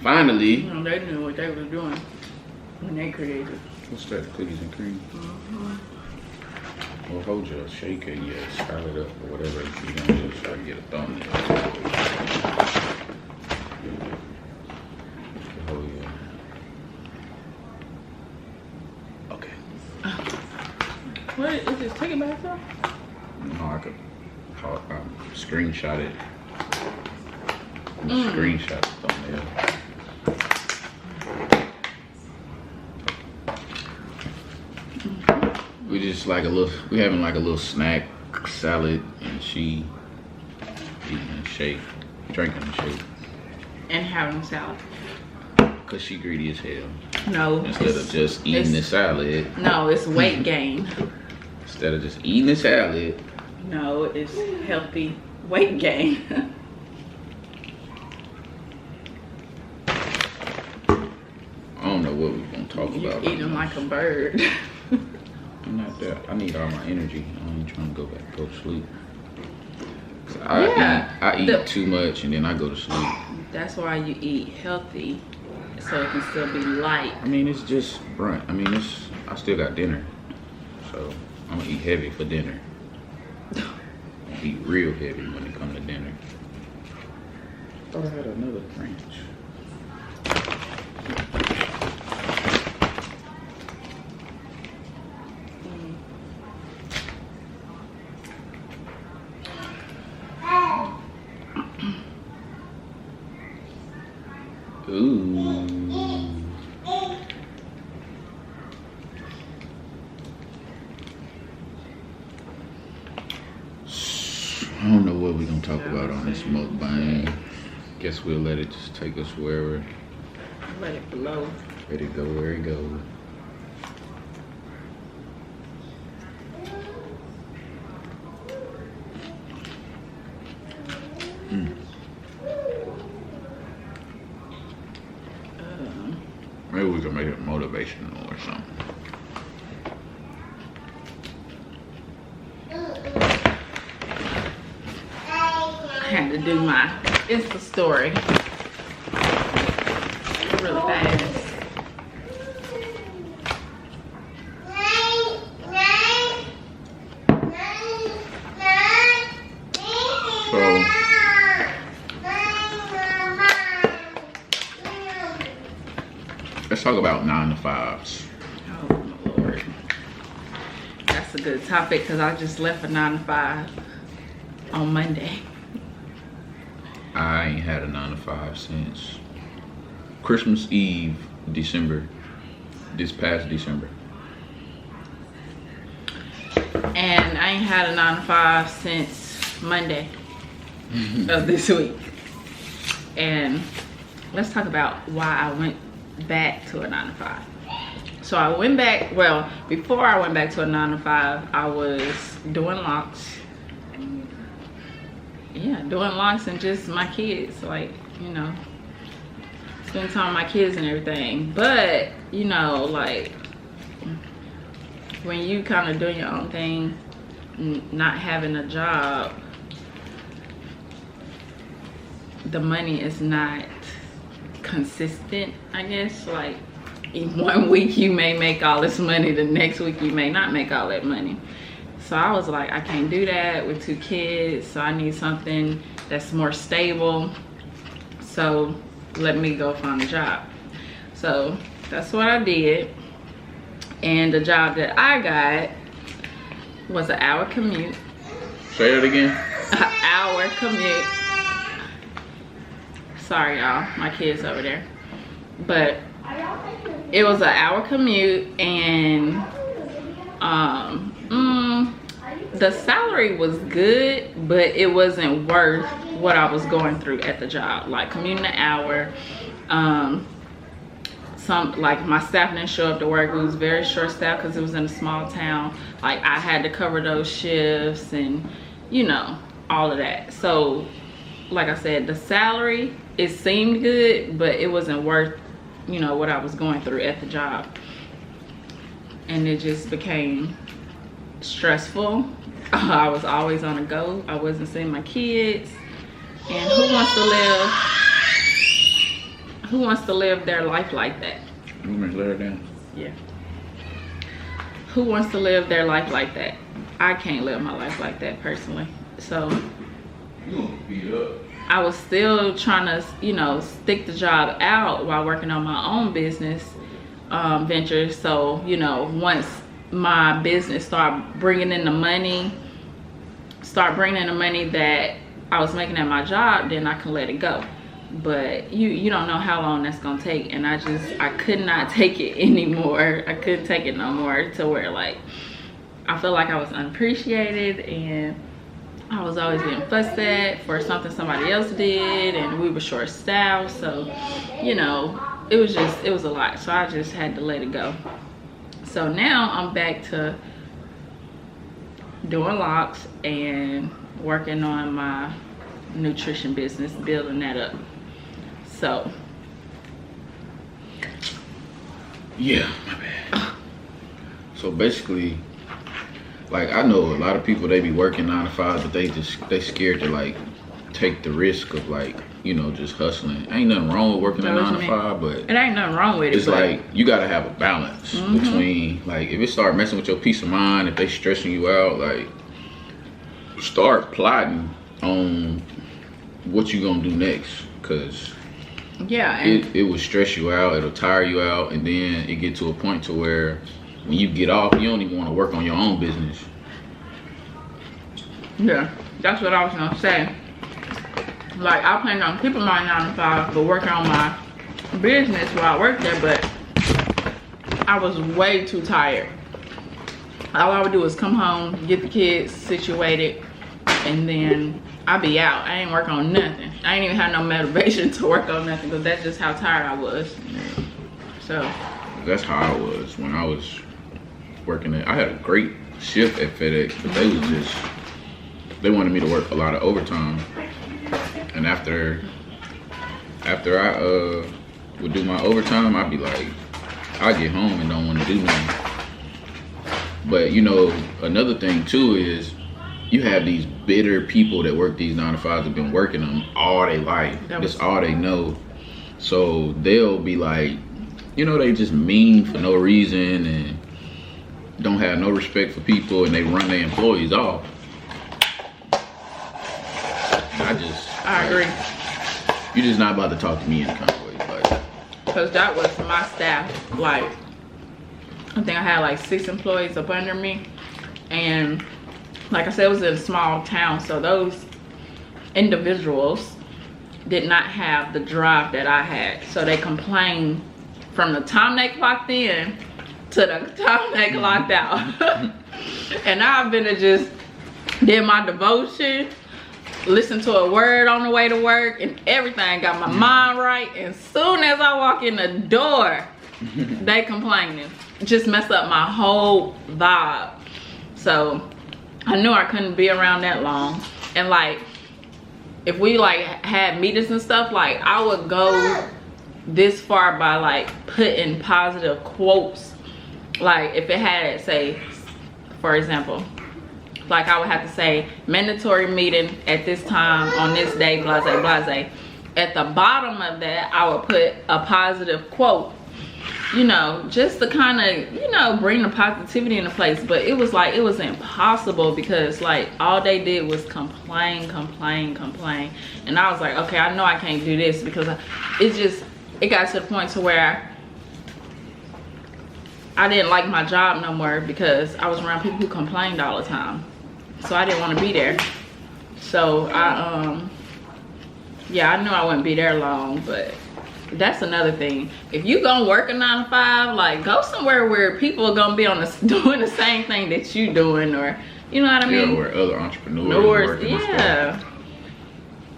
Finally. You know, they knew what they was doing when they created. What's that? Cookies and cream? Well, hold your shaker, style it up or whatever. You know, just try to get a thumbnail. Oh, yeah. Okay. What is this? Take it back, though? No, I could screenshot it. Screenshot the thumbnail. We just we having like a little snack salad, and she eating a shake, drinking a shake. And having salad. Cause she greedy as hell. No. Instead of just eating the salad. No, it's weight gain. Instead of just eating the salad. No, it's healthy weight gain. I don't know what we're gonna talk You're about. eating like a bird. I'm not that. I need all my energy. I ain't trying to go to sleep. I eat too much and then I go to sleep. That's why you eat healthy, so it can still be light. I mean, it's just brunch. I mean, I still got dinner, so I'm gonna eat heavy for dinner. Eat real heavy when it comes to dinner. Thought I had another branch. Ooh. I don't know what we're gonna talk about on this mukbang. Guess we'll let it just take us wherever. Let it flow. Let it go where it goes. Maybe we can make it motivational or something. I had to do my Insta story really fast. Let's talk about 9 to 5s. Oh my Lord. That's a good topic because I just left a 9 to 5 on Monday. I ain't had a 9 to 5 since Christmas Eve, December, this past December. And I ain't had a 9 to 5 since Monday of this week. And let's talk about why I went back to a 9 to 5. So I went back, well, before I went back to a 9 to 5, I was doing locks. Yeah, doing locks and just my kids, like, you know, spend time with my kids and everything. But, you know, like, when you kind of doing your own thing, not having a job, the money is not consistent, I guess. Like, in 1 week you may make all this money, the next week you may not make all that money. So I was like, I can't do that with 2 kids, so I need something that's more stable. So let me go find a job. So that's what I did. And the job that I got was an hour commute. Say that again. An hour commute. Sorry y'all, my kids over there. But it was an hour commute, and the salary was good, but it wasn't worth what I was going through at the job. Like, commuting an hour, like my staff didn't show up to work. It was very short staff because it was in a small town. Like, I had to cover those shifts and, you know, all of that. So like I said, the salary, it seemed good, but it wasn't worth, you know, what I was going through at the job. And it just became stressful. I was always on the go. I wasn't seeing my kids. And who Who wants to live their life like that? You want me to let her down? Yeah. Who wants to live their life like that? I can't live my life like that personally. So You gonna beat up. I was still trying to, you know, stick the job out while working on my own business venture. So, you know, once my business started bringing in the money that I was making at my job, then I can let it go. But you don't know how long that's gonna take, and I could not take it anymore. I couldn't take it no more, to where like I felt like I was unappreciated, and I was always getting fussed at for something somebody else did, and we were short staffed. So, you know, it was a lot. So I just had to let it go. So now I'm back to doing locks and working on my nutrition business, building that up. So yeah, my bad. So basically, like, I know a lot of people, they be working 9 to 5, but they scared to like take the risk of, like, you know, just hustling. Ain't nothing wrong with working a 9 to 5, but it ain't nothing wrong with it. It's like you gotta have a balance between, like, if it start messing with your peace of mind, if they stressing you out, like, start plotting on what you gonna do next, cause yeah, it will stress you out, it'll tire you out, and then it get to a point to where when you get off, you don't even want to work on your own business. Yeah, that's what I was gonna say. Like, I planned on keeping my 9 to 5, but working on my business while I worked there, but I was way too tired. All I would do is come home, get the kids situated, and then I'd be out. I ain't work on nothing. I ain't even have no motivation to work on nothing, because that's just how tired I was. Yeah. So that's how I was when I was working I had a great shift at FedEx, but they wanted me to work a lot of overtime. And after I would do my overtime, I'd be like, I get home and don't want to do nothing. But, you know, another thing too is you have these bitter people that work these 9 to 5s, have been working them all their life. That's all they know. So they'll be like, you know, they just mean for no reason and don't have no respect for people, and they run their employees off. And I agree. You're just not about to talk to me in a kind of way, like. Because that was my staff. Like, I think I had like 6 employees up under me, and like I said, it was in a small town, so those individuals did not have the drive that I had. So they complained from the time they clocked in to the time they clocked out. And I've been to just did my devotion, listen to a word on the way to work, and everything, got my mind right. And soon as I walk in the door, they complaining. Just messed up my whole vibe. So I knew I couldn't be around that long. And like, if we like had meetings and stuff, like I would go this far by like putting positive quotes. Like if it had, say, for example, like I would have to say mandatory meeting at this time on this day, blase blase. At the bottom of that, I would put a positive quote, you know, just to kind of, you know, bring the positivity into place. But it was like, it was impossible, because like all they did was complain. And I was like, okay, I know I can't do this, because it got to the point to where I didn't like my job no more, because I was around people who complained all the time. So I didn't want to be there. So yeah, I knew I wouldn't be there long. But that's another thing. If you gonna work a 9 to 5, like go somewhere where people are gonna be doing the same thing that you doing, or you know what I mean? Yeah, where other entrepreneurs yeah.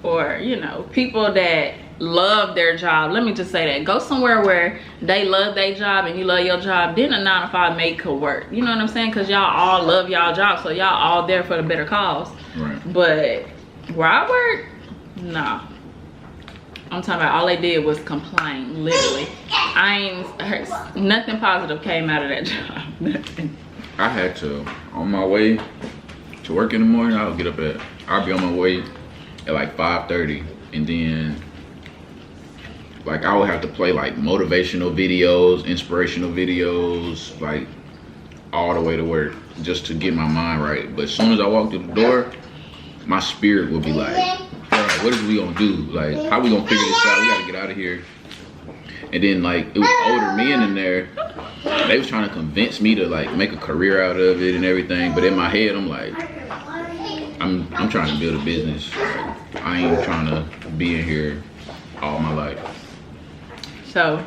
Or, you know, people that love their job. Let me just say that. Go somewhere where they love their job and you love your job. Then a 9 to 5 make could work. You know what I'm saying? Because y'all all love y'all job, so y'all all there for the better cause. Right. But where I work, nah. I'm talking about all they did was complain, literally. I ain't heard, nothing positive came out of that job. Nothing. I had to, on my way to work in the morning, I'll be on my way at like 5:30, and then like I would have to play like motivational videos, inspirational videos, like all the way to work just to get my mind right. But as soon as I walk through the door, my spirit will be like, what is we gonna do? Like, how we gonna figure this out? We gotta get out of here. And then like it was older men in there. They was trying to convince me to like make a career out of it and everything. But in my head, I'm like, I'm trying to build a business. Like, I ain't trying to be in here all my life. So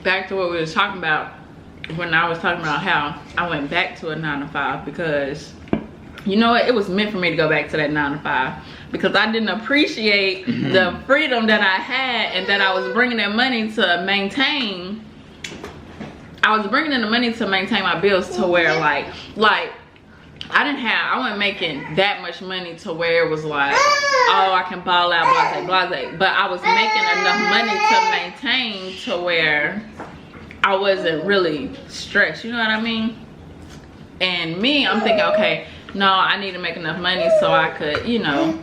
back to what we was talking about when I was talking about how I went back to a 9-to-5, because you know what, it was meant for me to go back to that 9-to-5 because I didn't appreciate the freedom that I had and that I was bringing in money to maintain. I was bringing in the money to maintain my bills to where like I wasn't making that much money to where it was like, oh, I can ball out, blase. But I was making enough money to maintain to where I wasn't really stressed, you know what I mean? And me, I'm thinking, okay, no, I need to make enough money so I could, you know,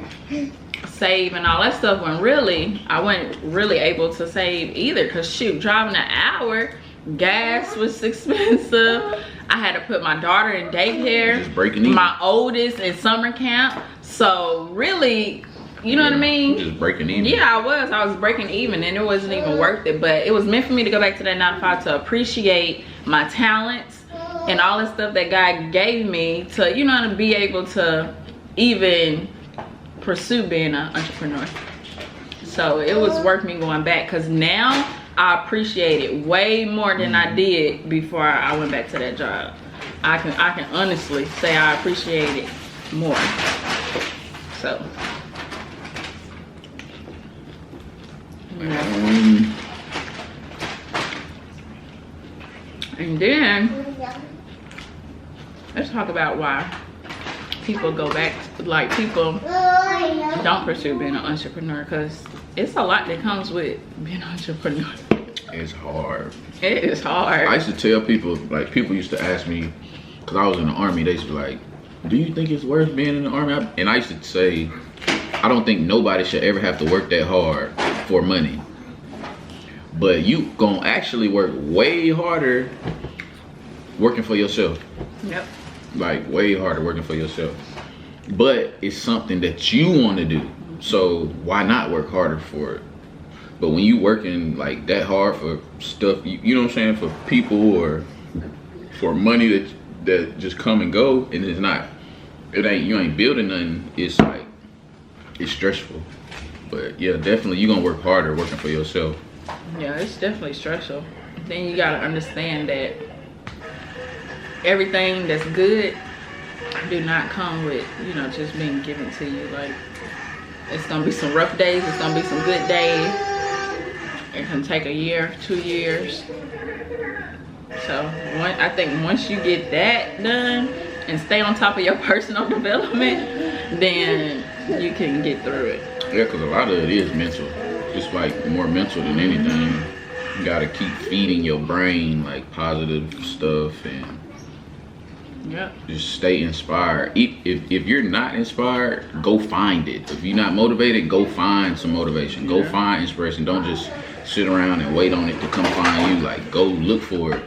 save and all that stuff, when really, I wasn't really able to save either, because shoot, driving an hour, gas was expensive. I had to put my daughter in daycare, just breaking even. My oldest in summer camp. So really, you know what I mean? Just breaking even. Yeah, I was breaking even, and it wasn't even worth it. But it was meant for me to go back to that 9-to-5 to appreciate my talents and all the stuff that God gave me to, you know, to be able to even pursue being an entrepreneur. So it was worth me going back, because now I appreciate it way more than I did before I went back to that job. I can honestly say I appreciate it more. So yeah. And then let's talk about why people go back, like people don't pursue being an entrepreneur, because it's a lot that comes with being an entrepreneur. It's hard. It is hard. I used to tell people, like people used to ask me, because I was in the Army, they used to be like, do you think it's worth being in the Army? And I used to say, I don't think nobody should ever have to work that hard for money. But you gonna actually work way harder working for yourself. Yep. Like way harder working for yourself. But it's something that you want to do. So why not work harder for it? But when you working like that hard for stuff, you know what I'm saying, for people or for money that just come and go, and it's not, you ain't building nothing, it's like, it's stressful. But yeah, definitely you gonna work harder working for yourself. Yeah, it's definitely stressful. Then you gotta understand that everything that's good do not come with, you know, just being given to you. Like, it's gonna be some rough days, it's gonna be some good days. It can take a year, 2 years. So I think once you get that done and stay on top of your personal development, then you can get through it. Yeah, because a lot of it is mental. It's like more mental than anything. You gotta keep feeding your brain like positive stuff and yeah, just stay inspired. If you're not inspired, go find it. If you're not motivated, go find some motivation. Go find inspiration. Don't just sit around and wait on it to come find you. Like, go look for it.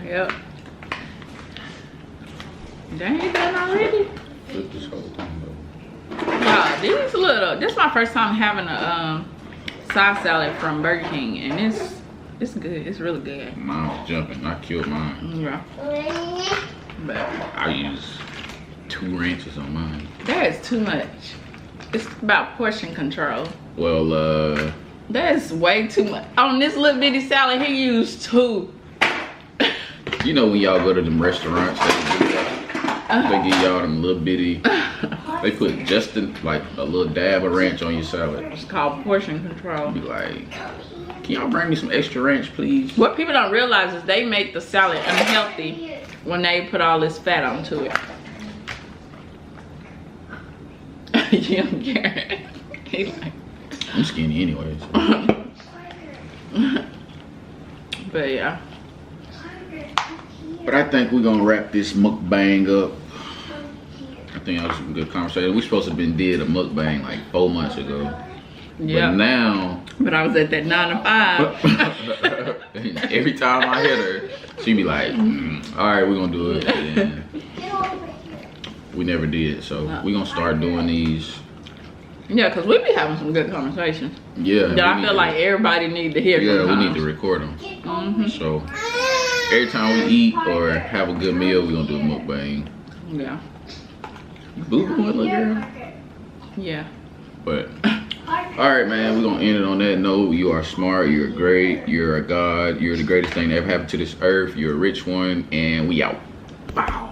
Yep. Dang, you done already? Flip this whole thing though. Yeah, this is my first time having a side salad from Burger King, and it's good. It's really good. Mine was jumping. I killed mine. Yeah. But I use 2 ranches on mine. that is too much. It's about portion control. Well, That's way too much. On this little bitty salad, he used 2. you know when y'all go to them restaurants, they give y'all them little bitty. They put just like a little dab of ranch on your salad. It's called portion control. Be like, can y'all bring me some extra ranch, please? What people don't realize is they make the salad unhealthy when they put all this fat onto it. You don't care. He's like, I'm skinny anyways. but yeah. But I think we're gonna wrap this mukbang up. I think that was a good conversation. We supposed to have been did a mukbang like 4 months ago. Yeah. But now. But I was at that 9 to 5. Every time I hit her, she be like, all right, we're gonna do it. And we never did. So we're gonna start doing these. Yeah, because we be having some good conversations. Yeah. That I feel like everybody need to hear. Yeah, sometimes. we need to record them. So every time we eat or have a good meal, we're gonna do a mukbang. Yeah. Boo-boo, little girl. Yeah. But all right, man, we're gonna end it on that note. You are smart, you're great, you're a god, you're the greatest thing that ever happened to this earth, you're a rich one, and we out. Wow.